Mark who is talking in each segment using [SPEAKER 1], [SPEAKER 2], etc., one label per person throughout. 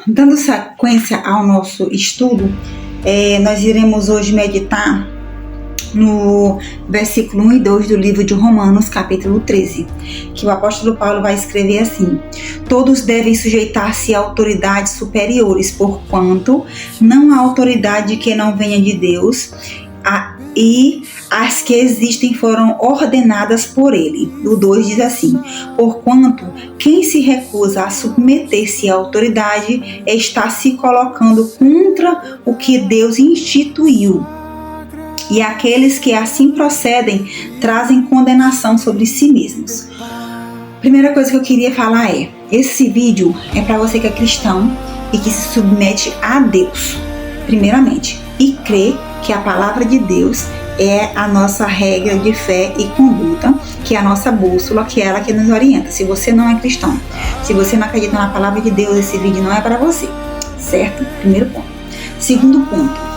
[SPEAKER 1] Dando sequência ao nosso estudo, nós iremos hoje meditar no versículo 1 e 2 do livro de Romanos, capítulo 13, que o apóstolo Paulo vai escrever assim: todos devem sujeitar-se a autoridades superiores, porquanto não há autoridade que não venha de Deus, e as que existem foram ordenadas por ele. O 2 diz assim: porquanto quem se recusa a submeter-se à autoridade está se colocando contra o que Deus instituiu. E aqueles que assim procedem trazem condenação sobre si mesmos. Primeira coisa que eu queria falar esse vídeo é para você que é cristão e que se submete a Deus, primeiramente, e crê que a palavra de Deus é a nossa regra de fé e conduta, que é a nossa bússola, que é ela que nos orienta. Se você não é cristão, se você não acredita na palavra de Deus, esse vídeo não é para você, certo? Primeiro ponto. Segundo ponto,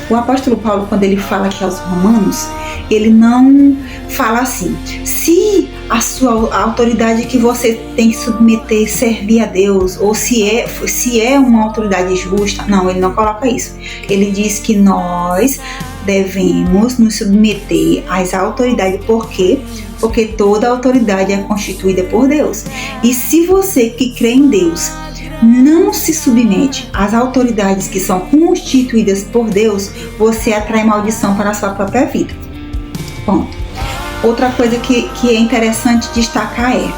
[SPEAKER 1] o apóstolo Paulo, quando ele fala aqui aos romanos, ele não fala assim: se a autoridade que você tem que submeter servir a Deus, ou se é uma autoridade justa. Não, ele não coloca isso. Ele diz que nós devemos nos submeter às autoridades. Por quê? Porque toda autoridade é constituída por Deus. E se você que crê em Deus não se submete às autoridades que são constituídas por Deus, você atrai maldição para a sua própria vida. Ponto. Outra coisa que é interessante destacar é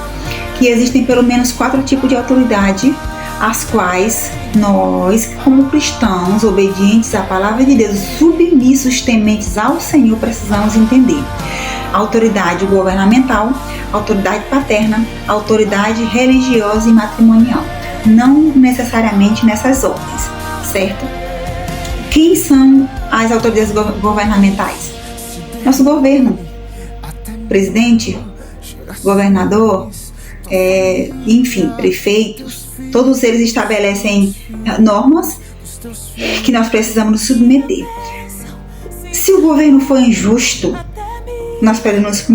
[SPEAKER 1] que existem pelo menos 4 tipos de autoridade, as quais nós, como cristãos, obedientes à palavra de Deus, submissos, tementes ao Senhor, precisamos entender: autoridade governamental, autoridade paterna, autoridade religiosa e matrimonial. Não necessariamente nessas ordens, certo? Quem são as autoridades governamentais? Nosso governo, presidente, governador, enfim, prefeitos, todos eles estabelecem normas que nós precisamos nos submeter. Se o governo for injusto, nós precisamos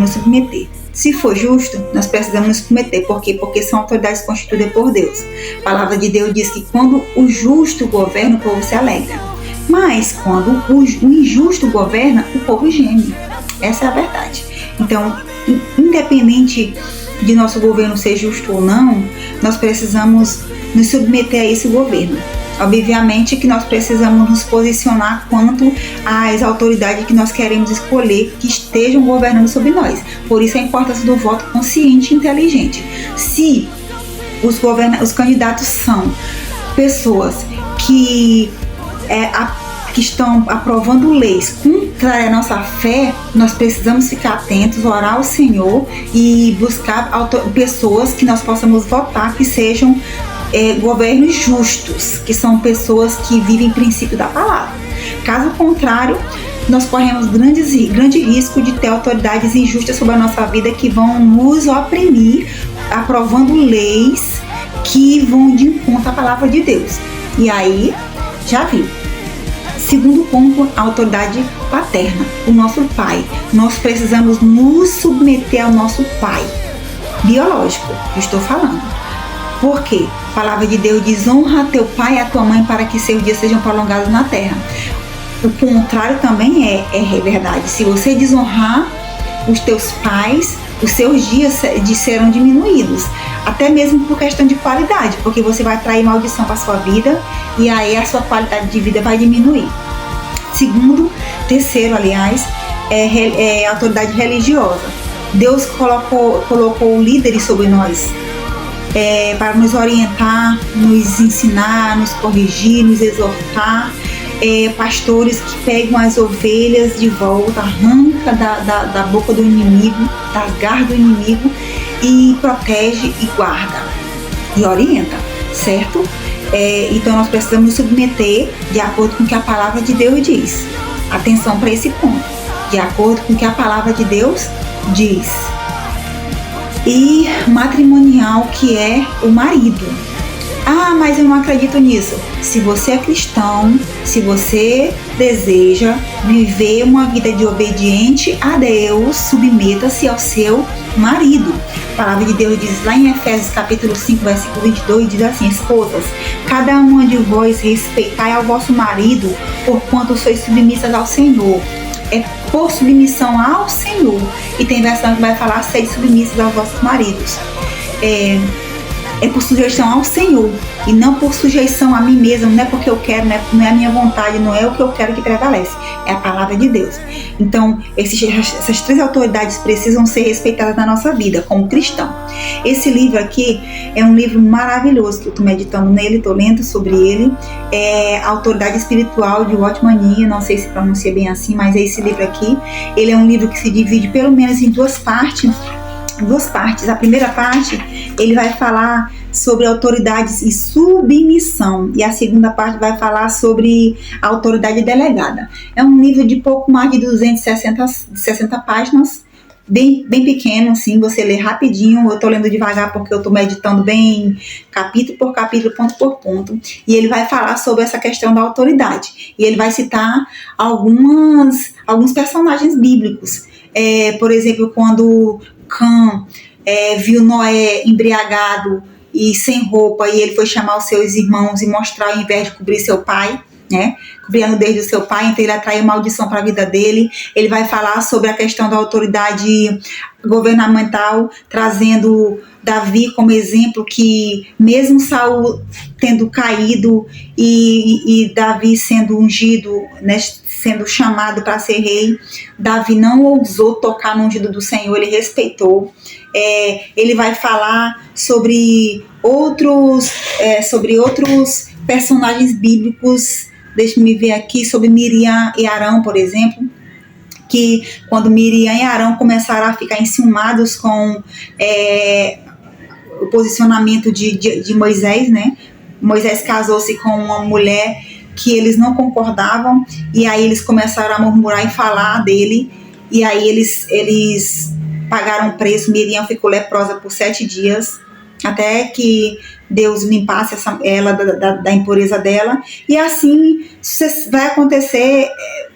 [SPEAKER 1] nos submeter. Se for justo, nós precisamos nos submeter. Por quê? Porque são autoridades constituídas por Deus. A palavra de Deus diz que quando o justo governa, o povo se alegra. Mas quando o injusto governa, o povo geme. Essa é a verdade. Então, independente de nosso governo ser justo ou não, nós precisamos nos submeter a esse governo. Obviamente que nós precisamos nos posicionar quanto às autoridades que nós queremos escolher que estejam governando sobre nós. Por isso a importância do voto consciente e inteligente. Se os candidatos são pessoas que estão aprovando leis contra a nossa fé, nós precisamos ficar atentos, orar ao Senhor e buscar pessoas que nós possamos votar que sejam governos justos, que são pessoas que vivem o princípio da palavra. Caso contrário, nós corremos grande risco de ter autoridades injustas sobre a nossa vida que vão nos oprimir, aprovando leis que vão de encontro à palavra de Deus. E aí, já viu. Segundo ponto, a autoridade paterna, o nosso pai. Nós precisamos nos submeter ao nosso pai biológico, eu estou falando. Por quê? A palavra de Deus diz: honra teu pai e a tua mãe para que seus dias sejam prolongados na terra. O contrário também é verdade. Se você desonrar os teus pais, os seus dias serão diminuídos. Até mesmo por questão de qualidade, porque você vai atrair maldição para a sua vida e aí a sua qualidade de vida vai diminuir. Terceiro, aliás, é a autoridade religiosa. Deus colocou líderes sobre nós, para nos orientar, nos ensinar, nos corrigir, nos exortar. Pastores que pegam as ovelhas de volta, arranca da boca do inimigo, das garras do inimigo, e protege e guarda e orienta, certo? Então nós precisamos nos submeter de acordo com o que a palavra de Deus diz. Atenção para esse ponto, de acordo com o que a palavra de Deus diz. E matrimonial, que é o marido. Ah, mas eu não acredito nisso. Se você é cristão, se você deseja viver uma vida de obediente a Deus, submeta-se ao seu marido. A palavra de Deus diz lá em Efésios capítulo 5, versículo 22, diz assim: esposas, cada uma de vós respeitai ao vosso marido, porquanto sois submissas ao Senhor. É por submissão ao Senhor. E tem versão que vai falar: sede submissas aos vossos maridos. É por sujeição ao Senhor e não por sujeição a mim mesma. Não é porque eu quero, não é a minha vontade, não é o que eu quero que prevalece, é a palavra de Deus. Então essas três autoridades precisam ser respeitadas na nossa vida como cristão. Esse livro aqui é um livro maravilhoso que eu estou meditando nele, estou lendo sobre ele. É a Autoridade Espiritual de Watchman, não sei se pronuncia bem assim, mas é esse livro aqui. Ele é um livro que se divide pelo menos em duas partes. A primeira parte, ele vai falar sobre autoridades e submissão, e a segunda parte vai falar sobre a autoridade delegada. É um livro de pouco mais de 260 páginas, bem pequeno, assim, você lê rapidinho. Eu tô lendo devagar porque eu tô meditando bem capítulo por capítulo, ponto por ponto, e ele vai falar sobre essa questão da autoridade, e ele vai citar alguns personagens bíblicos. Por exemplo, quando Cã viu Noé embriagado e sem roupa, e ele foi chamar os seus irmãos e mostrar, ao invés de cobrir seu pai, cobrir a nudez do seu pai, então ele atraiu maldição para a vida dele. Ele vai falar sobre a questão da autoridade governamental, trazendo Davi como exemplo, que mesmo Saul tendo caído e Davi sendo ungido, sendo chamado para ser rei, Davi não ousou tocar no ungido do Senhor, ele respeitou. Ele vai falar sobre outros personagens bíblicos. Deixa-me ver aqui, sobre Miriam e Arão, por exemplo, que quando Miriam e Arão começaram a ficar enciumados com o posicionamento de Moisés, Moisés casou-se com uma mulher que eles não concordavam, e aí eles começaram a murmurar e falar dele, e aí eles pagaram o preço. Miriam ficou leprosa por 7 dias, até que Deus limpasse ela da impureza dela. E assim vai acontecer.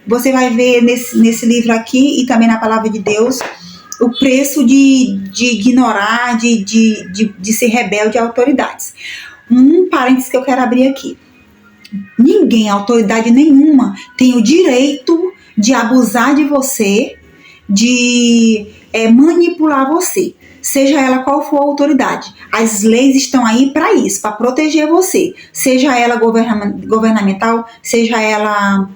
[SPEAKER 1] Você vai ver nesse livro aqui e também na palavra de Deus o preço de ignorar, de ser rebelde a autoridades. Um parênteses que eu quero abrir aqui: ninguém, autoridade nenhuma, tem o direito de abusar de você, de manipular você, seja ela qual for a autoridade. As leis estão aí para isso, para proteger você, seja ela governamental, seja ela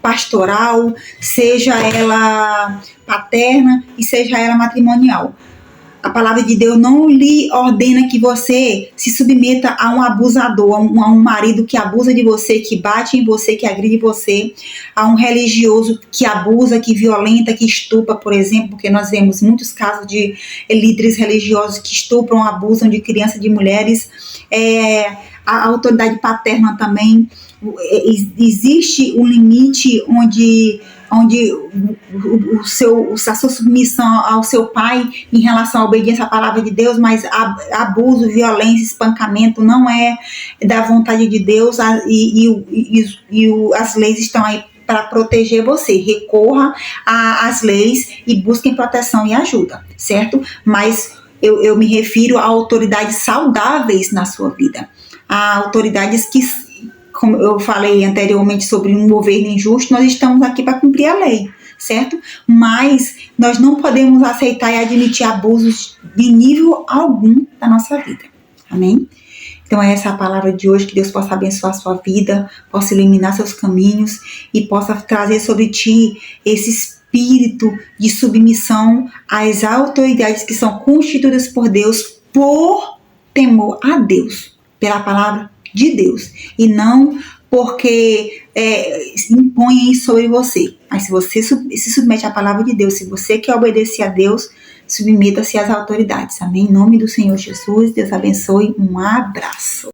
[SPEAKER 1] pastoral, seja ela paterna e seja ela matrimonial. A palavra de Deus não lhe ordena que você se submeta a um abusador, a um marido que abusa de você, que bate em você, que agride você, a um religioso que abusa, que violenta, que estupra, por exemplo, porque nós vemos muitos casos de líderes religiosos que estupram, abusam de crianças, de mulheres. A autoridade paterna também. Existe um limite onde a sua submissão ao seu pai em relação à obediência à palavra de Deus, mas abuso, violência, espancamento não é da vontade de Deus, e as leis estão aí para proteger você. Recorra às leis e busquem proteção e ajuda, certo? Mas eu me refiro a autoridades saudáveis na sua vida, a autoridades que, como eu falei anteriormente sobre um governo injusto, nós estamos aqui para cumprir a lei, certo? Mas nós não podemos aceitar e admitir abusos de nível algum da nossa vida. Amém? Então essa é a palavra de hoje. Que Deus possa abençoar a sua vida, possa iluminar seus caminhos e possa trazer sobre ti esse espírito de submissão às autoridades que são constituídas por Deus por temor a Deus, pela palavra de Deus, e não porque impõem isso sobre você. Mas se você se submete à palavra de Deus, se você quer obedecer a Deus, submeta-se às autoridades. Amém? Em nome do Senhor Jesus, Deus abençoe. Um abraço.